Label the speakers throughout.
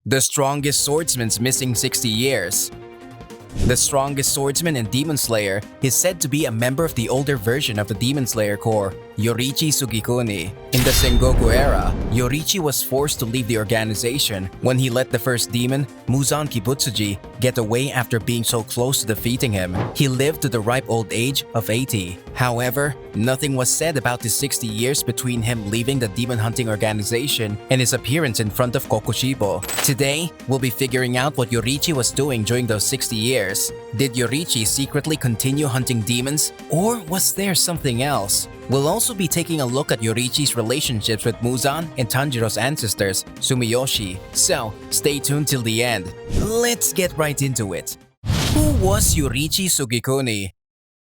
Speaker 1: The Strongest Swordsman's missing 60 years. The Strongest Swordsman and Demon Slayer is said to be a member of the older version of the Demon Slayer Corps, Yoriichi Tsugikuni. In the Sengoku era, Yoriichi was forced to leave the organization when he let the first demon, Muzan, get away after being so close to defeating him. He lived to the ripe old age of 80. However, nothing was said about the 60 years between him leaving the demon hunting organization and his appearance in front of Kokushibo. Today, we'll be figuring out what Yoriichi was doing during those 60 years. Did Yoriichi secretly continue hunting demons, or was there something else? We'll also be taking a look at Yoriichi's relationships with Muzan and Tanjiro's ancestors, Sumiyoshi. So, stay tuned till the end. Let's get right into it. Who was Yoriichi Tsugikuni?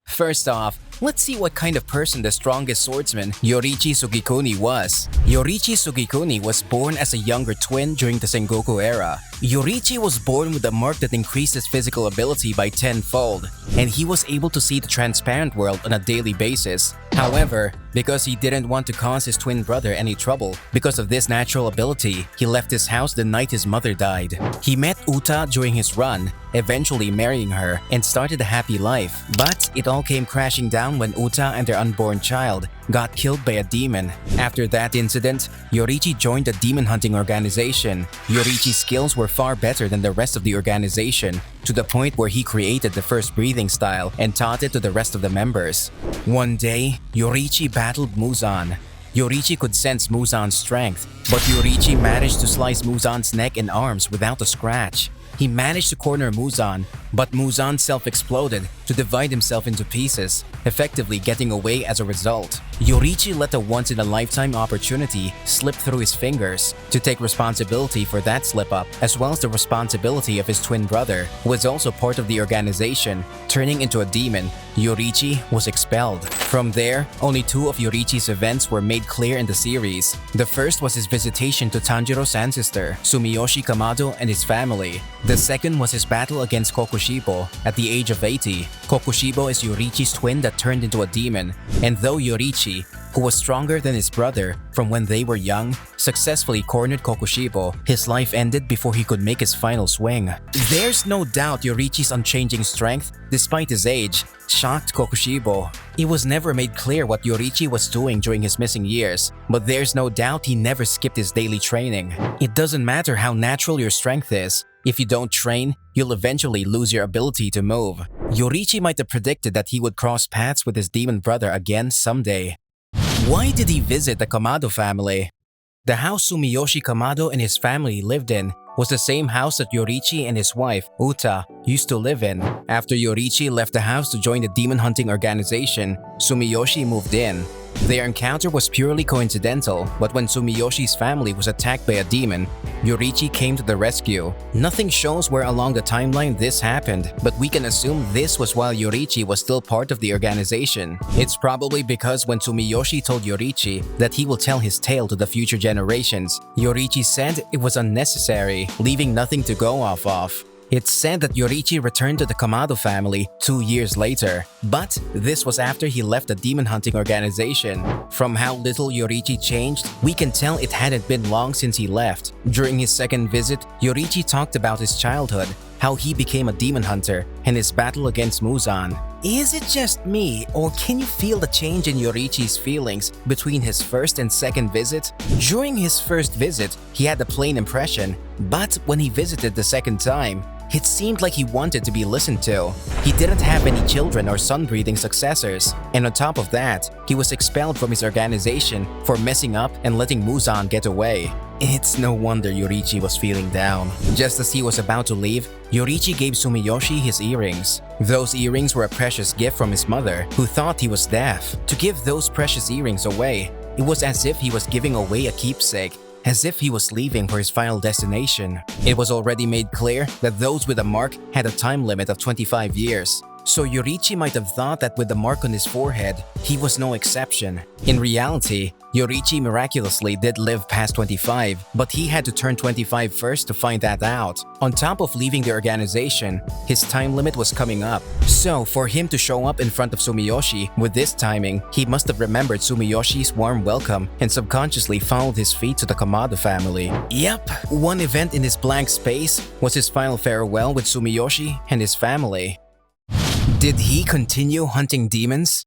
Speaker 1: First off, let's see what kind of person the Strongest Swordsman, Yoriichi Tsugikuni, was. Yoriichi Tsugikuni was born as a younger twin during the Sengoku era. Yoriichi was born with a mark that increased his physical ability by tenfold, and he was able to see the transparent world on a daily basis. However, because he didn't want to cause his twin brother any trouble, because of this natural ability, he left his house the night his mother died. He met Uta during his run, eventually marrying her, and started a happy life. But it all came crashing down when Uta and their unborn child got killed by a demon. After that incident, Yoriichi joined a demon hunting organization. Yoriichi's skills were far better than the rest of the organization, to the point where he created the first breathing style and taught it to the rest of the members. One day, Yoriichi battled Muzan. Yoriichi could sense Muzan's strength, but Yoriichi managed to slice Muzan's neck and arms without a scratch. He managed to corner Muzan, but Muzan self-exploded to divide himself into pieces, effectively getting away as a result. Yoriichi let a once-in-a-lifetime opportunity slip through his fingers to take responsibility for that slip-up, as well as the responsibility of his twin brother, who was also part of the organization. Turning into a demon, Yoriichi was expelled. From there, only two of Yoriichi's events were made clear in the series. The first was his visitation to Tanjiro's ancestor, Sumiyoshi Kamado, and his family. The second was his battle against Kokushibo at the age of 80. Kokushibo is Yoriichi's twin that turned into a demon, and though Yoriichi, who was stronger than his brother from when they were young, successfully cornered Kokushibo, his life ended before he could make his final swing. There's no doubt Yoriichi's unchanging strength, despite his age, shocked Kokushibo. It was never made clear what Yoriichi was doing during his missing years, but there's no doubt he never skipped his daily training. It doesn't matter how natural your strength is. If you don't train, you'll eventually lose your ability to move. Yoriichi might have predicted that he would cross paths with his demon brother again someday. Why did he visit the Kamado family? The house Sumiyoshi Kamado and his family lived in was the same house that Yoriichi and his wife, Uta, used to live in. After Yoriichi left the house to join the demon hunting organization, Sumiyoshi moved in. Their encounter was purely coincidental, but when Sumiyoshi's family was attacked by a demon, Yoriichi came to the rescue. Nothing shows where along the timeline this happened, but we can assume this was while Yoriichi was still part of the organization. It's probably because when Sumiyoshi told Yoriichi that he will tell his tale to the future generations, Yoriichi said it was unnecessary, leaving nothing to go off of. It's said that Yoriichi returned to the Kamado family 2 years later, but this was after he left the demon hunting organization. From how little Yoriichi changed, we can tell it hadn't been long since he left. During his second visit, Yoriichi talked about his childhood, how he became a demon hunter, and his battle against Muzan. Is it just me, or can you feel the change in Yoriichi's feelings between his first and second visit? During his first visit, he had a plain impression, but when he visited the second time, it seemed like he wanted to be listened to. He didn't have any children or sun-breathing successors, and on top of that, he was expelled from his organization for messing up and letting Muzan get away. It's no wonder Yoriichi was feeling down. Just as he was about to leave, Yoriichi gave Sumiyoshi his earrings. Those earrings were a precious gift from his mother, who thought he was deaf. To give those precious earrings away, it was as if he was giving away a keepsake, as if he was leaving for his final destination. It was already made clear that those with a mark had a time limit of 25 years. so Yoriichi might have thought that with the mark on his forehead, he was no exception. In reality, Yoriichi miraculously did live past 25, but he had to turn 25 first to find that out. On top of leaving the organization, his time limit was coming up. So for him to show up in front of Sumiyoshi with this timing, he must have remembered Sumiyoshi's warm welcome and subconsciously followed his feet to the Kamado family. Yep, one event in this blank space was his final farewell with Sumiyoshi and his family. Did he continue hunting demons?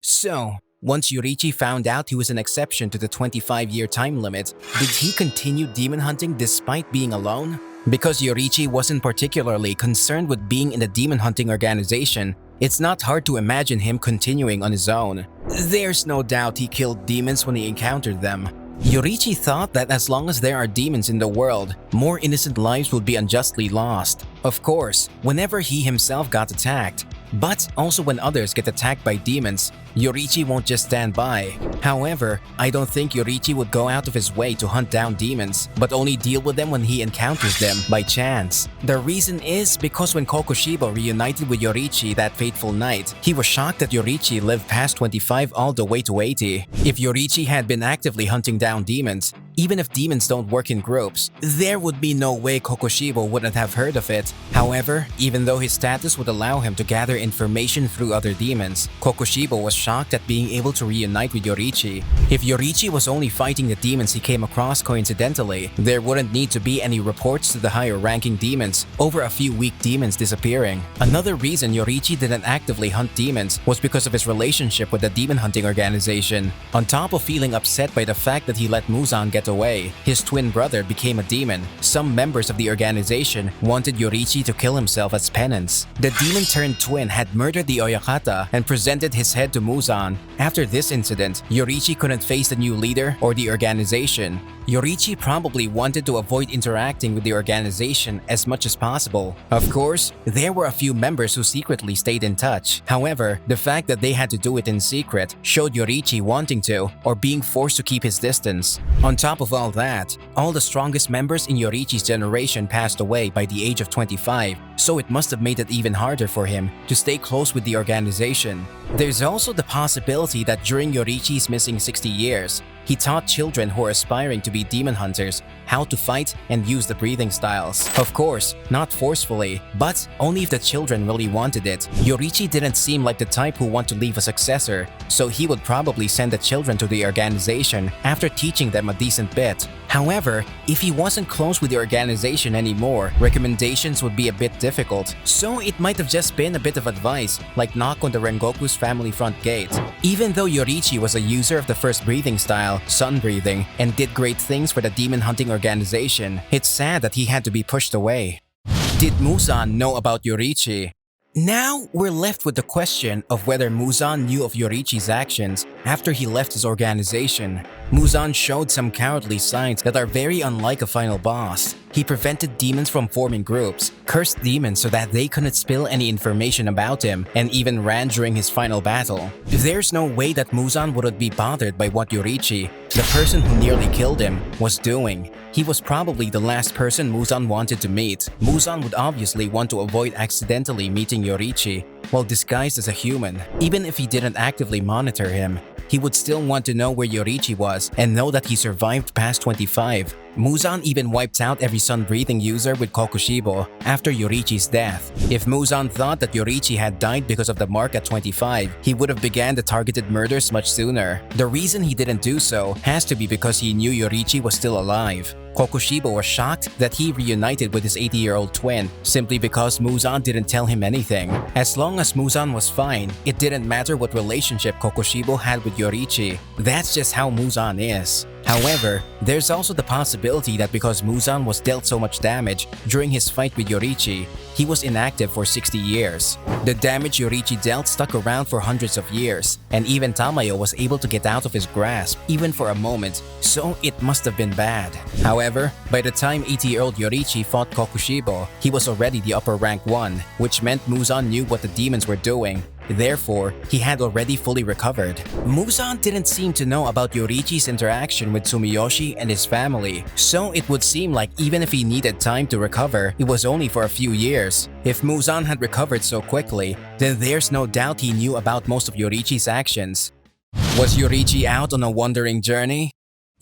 Speaker 1: So, once Yoriichi found out he was an exception to the 25-year time limit, did he continue demon hunting despite being alone? Because Yoriichi wasn't particularly concerned with being in a demon hunting organization, it's not hard to imagine him continuing on his own. There's no doubt he killed demons when he encountered them. Yoriichi thought that as long as there are demons in the world, more innocent lives would be unjustly lost. Of course, whenever he himself got attacked, but also when others get attacked by demons, Yoriichi won't just stand by. However, I don't think Yoriichi would go out of his way to hunt down demons, but only deal with them when he encounters them by chance. The reason is because when Kokushibo reunited with Yoriichi that fateful night, he was shocked that Yoriichi lived past 25 all the way to 80. If Yoriichi had been actively hunting down demons, even if demons don't work in groups, there would be no way Kokushibo wouldn't have heard of it. However, even though his status would allow him to gather information through other demons, Kokushibo was shocked at being able to reunite with Yoriichi. If Yoriichi was only fighting the demons he came across coincidentally, there wouldn't need to be any reports to the higher-ranking demons over a few weak demons disappearing. Another reason Yoriichi didn't actively hunt demons was because of his relationship with the demon hunting organization. On top of feeling upset by the fact that he let Muzan get away, his twin brother became a demon. Some members of the organization wanted Yoriichi to kill himself as penance. The demon-turned twin had murdered the Oyakata and presented his head to Muzan. After this incident, Yoriichi couldn't face the new leader or the organization. Yoriichi probably wanted to avoid interacting with the organization as much as possible. Of course, there were a few members who secretly stayed in touch. However, the fact that they had to do it in secret showed Yoriichi wanting to or being forced to keep his distance. On top of all that, all the strongest members in Yoriichi's generation passed away by the age of 25, so it must have made it even harder for him to stay close with the organization. There's also the possibility that during Yoriichi's missing 60 years, he taught children who are aspiring to be demon hunters how to fight and use the breathing styles. Of course, not forcefully, but only if the children really wanted it. Yoriichi didn't seem like the type who want to leave a successor, so he would probably send the children to the organization after teaching them a decent bit. However, if he wasn't close with the organization anymore, recommendations would be a bit difficult, so it might have just been a bit of advice, like knock on the Rengoku's family front gate. Even though Yoriichi was a user of the first breathing style, sun breathing, and did great things for the demon hunting organization, it's sad that he had to be pushed away. Did Muzan know about Yoriichi? Now, we're left with the question of whether Muzan knew of Yoriichi's actions after he left his organization. Muzan showed some cowardly signs that are very unlike a final boss. He prevented demons from forming groups, cursed demons so that they couldn't spill any information about him, and even ran during his final battle. There's no way that Muzan wouldn't be bothered by what Yoriichi, the person who nearly killed him, was doing. He was probably the last person Muzan wanted to meet. Muzan would obviously want to avoid accidentally meeting Yoriichi while disguised as a human. Even if he didn't actively monitor him, he would still want to know where Yoriichi was and know that he survived past 25. Muzan even wiped out every sun-breathing user with Kokushibo after Yoriichi's death. If Muzan thought that Yoriichi had died because of the mark at 25, he would have began the targeted murders much sooner. The reason he didn't do so has to be because he knew Yoriichi was still alive. Kokushibo was shocked that he reunited with his 80-year-old twin simply because Muzan didn't tell him anything. As long as Muzan was fine, it didn't matter what relationship Kokushibo had with Yoriichi. That's just how Muzan is. However, there's also the possibility that because Muzan was dealt so much damage during his fight with Yoriichi, he was inactive for 60 years. The damage Yoriichi dealt stuck around for hundreds of years, and even Tamayo was able to get out of his grasp, even for a moment, so it must have been bad. However, by the time 80-year-old Yoriichi fought Kokushibo, he was already the upper rank one, which meant Muzan knew what the demons were doing. Therefore, he had already fully recovered. Muzan didn't seem to know about Yoriichi's interaction with Tsumiyoshi and his family, so it would seem like even if he needed time to recover, it was only for a few years. If Muzan had recovered so quickly, then there's no doubt he knew about most of Yoriichi's actions. Was Yoriichi out on a wandering journey?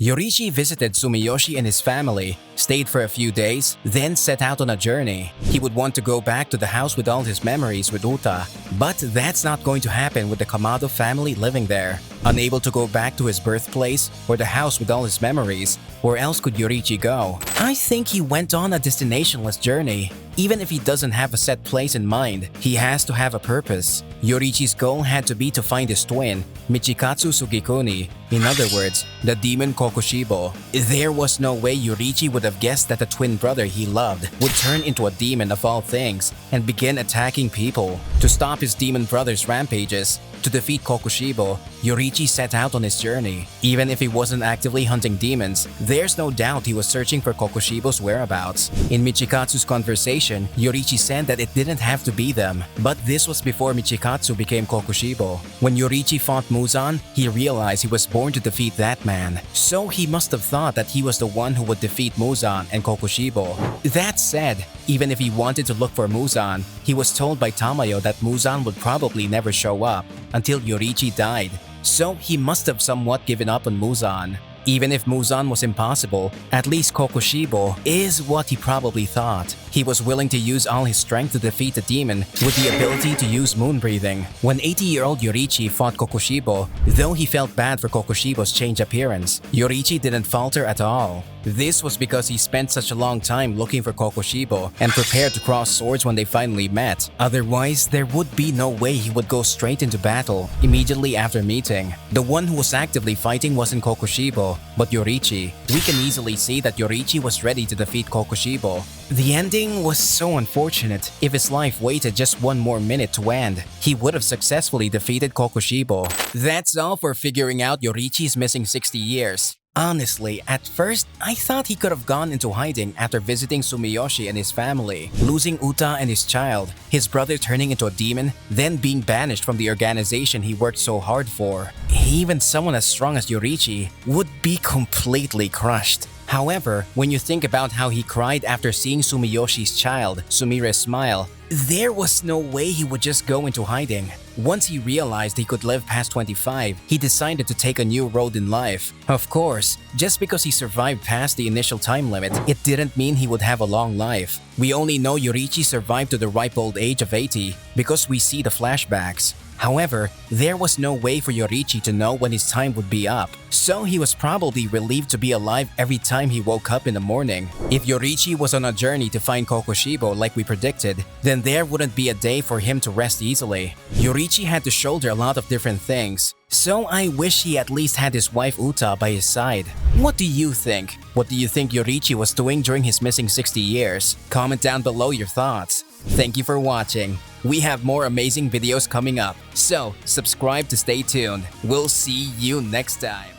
Speaker 1: Yoriichi visited Tsumiyoshi and his family, stayed for a few days, then set out on a journey. He would want to go back to the house with all his memories with Uta, but that's not going to happen with the Kamado family living there. Unable to go back to his birthplace or the house with all his memories, where else could Yoriichi go? I think he went on a destinationless journey. Even if he doesn't have a set place in mind, he has to have a purpose. Yoriichi's goal had to be to find his twin, Michikatsu Tsugikuni, in other words, the demon Kokushibo. There was no way Yoriichi would have guessed that the twin brother he loved would turn into a demon of all things and begin attacking people. To stop his demon brother's rampages, to defeat Kokushibo, Yoriichi set out on his journey. Even if he wasn't actively hunting demons, there's no doubt he was searching for Kokushibo's whereabouts. In Michikatsu's conversation, Yoriichi said that it didn't have to be them, but this was before Michikatsu became Kokushibo. When Yoriichi fought Muzan, he realized he was born to defeat that man, so he must have thought that he was the one who would defeat Muzan and Kokushibo. That said, even if he wanted to look for Muzan, he was told by Tamayo that Muzan would probably never show up until Yoriichi died, so he must have somewhat given up on Muzan. Even if Muzan was impossible, at least Kokushibo is what he probably thought. He was willing to use all his strength to defeat the demon with the ability to use moon breathing. When 80-year-old Yoriichi fought Kokushibo, though he felt bad for Kokushibo's changed appearance, Yoriichi didn't falter at all. This was because he spent such a long time looking for Kokushibo and prepared to cross swords when they finally met. Otherwise, there would be no way he would go straight into battle immediately after meeting. The one who was actively fighting wasn't Kokushibo, but Yoriichi. We can easily see that Yoriichi was ready to defeat Kokushibo. The ending was so unfortunate. If his life waited just one more minute to end, he would have successfully defeated Kokushibo. That's all for figuring out Yoriichi's missing 60 years. Honestly, at first, I thought he could have gone into hiding after visiting Tsumiyoshi and his family, losing Uta and his child, his brother turning into a demon, then being banished from the organization he worked so hard for. Even someone as strong as Yoriichi would be completely crushed. However, when you think about how he cried after seeing Tsumiyoshi's child, Sumire's smile, there was no way he would just go into hiding. Once he realized he could live past 25, he decided to take a new road in life. Of course, just because he survived past the initial time limit, it didn't mean he would have a long life. We only know Yoriichi survived to the ripe old age of 80 because we see the flashbacks. However, there was no way for Yoriichi to know when his time would be up, so he was probably relieved to be alive every time he woke up in the morning. If Yoriichi was on a journey to find Kokushibo like we predicted, then there wouldn't be a day for him to rest easily. Yoriichi had to shoulder a lot of different things, so I wish he at least had his wife Uta by his side. What do you think? What do you think Yoriichi was doing during his missing 60 years? Comment down below your thoughts. Thank you for watching. We have more amazing videos coming up, so subscribe to stay tuned. We'll see you next time.